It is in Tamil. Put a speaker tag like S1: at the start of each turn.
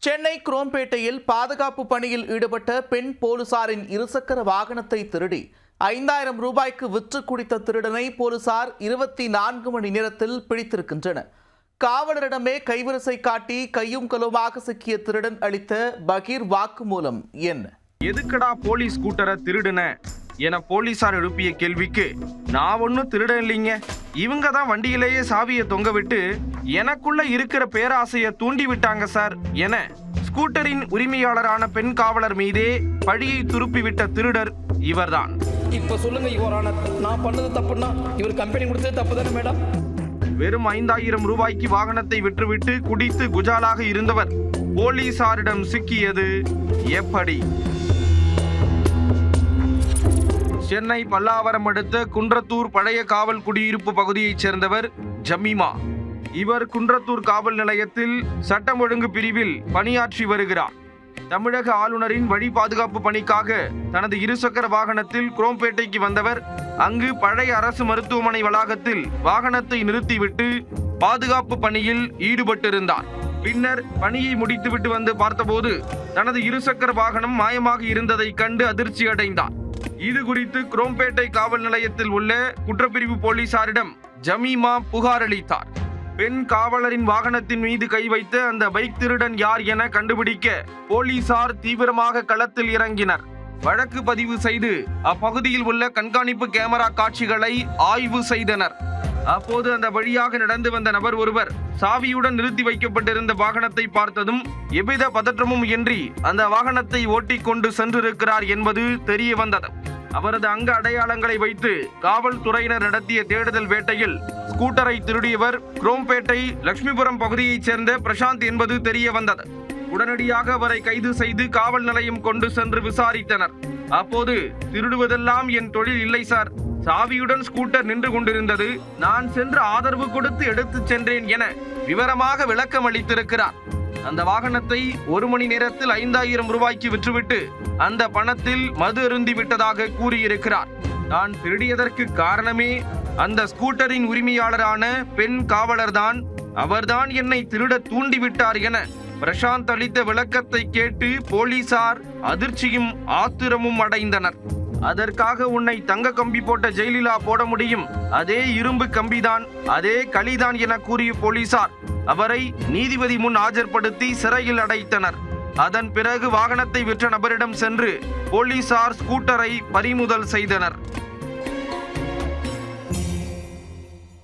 S1: சென்னை குரோம்பேட்டையில் பாதுகாப்பு பணியில் ஈடுபட்ட பெண் போலீசாரின் இருசக்கர வாகனத்தை திருடி 5000 ரூபாய்க்கு விற்று குடித்த திருடனை போலீசார் 24 மணி நேரத்தில் பிடித்திருக்கின்றனர். காவலரிடமே கைவரிசை காட்டி கையும் களுமாக சிக்கிய திருடன் அளித்த பகீர் வாக்குமூலம் என்ன?
S2: எதுக்கடா போலீஸ் ஸ்கூட்டரை திருடுன என போலீசார் எழுப்பிய கேள்விக்கு, நான் ஒன்னும் திருட இல்லைங்க, இவங்க தான் வண்டியிலேயே சாவியை தொங்க விட்டு எனக்குள்ள இருக்கிற பேராசையை தூண்டி விட்டாங்க சார் என ஸ்கூட்டரின் உரிமையாளரான பெண் காவலர் மீதே பழியை துருப்பி விட்ட திருடர் இவர்தான்.
S3: இப்ப சொல்லுங்க யுவரான, நான் பண்ணது தப்புன்னா இவர் கம்பெனி கொடுத்தது தப்பு தானே மேடம்?
S2: வெறும் 5000 ரூபாய்க்கு வாகனத்தை விற்றுவிட்டு குடித்து குஜாலாக இருந்தவர் போலீசாரிடம் சிக்கியது எப்படி? சென்னை பல்லாவரம் அடுத்த குன்றத்தூர் பழைய காவல் குடியிருப்பு பகுதியைச் சேர்ந்தவர் ஜமீமா. இவர் குன்றத்தூர் காவல் நிலையத்தில் சட்டம் ஒழுங்கு பிரிவில் பணியாற்றி வருகிறார். தமிழக ஆளுநரின் வழி பாதுகாப்பு பணிக்காக தனது இருசக்கர வாகனத்தில் குரோம்பேட்டைக்கு வந்தவர் அங்கு பழைய அரசு மருத்துவமனை வளாகத்தில் வாகனத்தை நிறுத்திவிட்டு பாதுகாப்பு பணியில் ஈடுபட்டிருந்தார். பின்னர் பணியை முடித்துவிட்டு வந்து பார்த்தபோது தனது இருசக்கர வாகனம் மாயமாக இருந்ததை கண்டு அதிர்ச்சி அடைந்தார். இது குறித்து குரோம்பேட்டை காவல் நிலையத்தில் உள்ள குற்றப்பிரிவு போலீசாரிடம் ஜமீமா புகார் அளித்தார். பெண் காவலரின் வாகனத்தின் மீது கை வைத்த அந்த பைக் திருடன் யார் என கண்டுபிடிக்க போலீசார் தீவிரமாக களத்தில் இறங்கினர். வழக்கு பதிவு செய்து அப்பகுதியில் உள்ள கண்காணிப்பு கேமரா காட்சிகளை ஆய்வு செய்தனர். அப்போது அந்த வழியாக நடந்து வந்த நபர் ஒருவர் சாவியுடன் நிறுத்தி வைக்கப்பட்டிருந்த வாகனத்தை பார்த்ததும் எவ்வித பதற்றமும் இன்றி அந்த வாகனத்தை ஓட்டிக்கொண்டு சென்றிருக்கிறார் என்பது தெரிய வந்தது. அவரது அங்க அடையாளங்களை வைத்து காவல்துறையினர் நடத்திய தேடுதல் வேட்டையில் ஸ்கூட்டரை திருடியவர் குரோம்பேட்டை லட்சுமிபுரம் பகுதியைச் சேர்ந்த பிரசாந்த் என்பது தெரிய வந்தது. உடனடியாக அவரை கைது செய்து காவல் நிலையம் கொண்டு சென்று விசாரித்தனர். அப்போது, திருடுவதெல்லாம் என் தொழில் இல்லை சார், சாவியுடன் ஸ்கூட்டர் நின்று கொண்டிருந்தது, நான் சென்று ஆதரவு கொடுத்து எடுத்துச் சென்றேன் என விவரமாக விளக்கம் அளித்திருக்கிறார். அந்த வாகனத்தை 1 மணி நேரத்தில் 5000 ரூபாய்க்கு விற்றுவிட்டு அந்த பணத்தில் மது அருந்தி விட்டதாக கூறியிருக்கிறார். தான் திருடியதற்கு காரணமே அந்த ஸ்கூட்டரின் உரிமையாளரான பெண் காவலர்தான், அவர்தான் என்னை திருட தூண்டிவிட்டார் என பிரசாந்த் அளித்த விளக்கத்தை கேட்டு போலீசார் அதிர்ச்சியும் ஆத்திரமும் அடைந்தனர். அதற்காக உன்னை தங்க கம்பி போட்ட ஜெயலலிதா போட முடியும், அதே இரும்பு கம்பிதான், அதே களிதான் என கூறிய போலீசார் அவரை நீதிபதி முன் ஆஜர்படுத்தி சிறையில் அடைத்தனர். அதன் பிறகு வாகனத்தை விற்ற நபரிடம் சென்று போலீசார் ஸ்கூட்டரை பறிமுதல் செய்தனர்.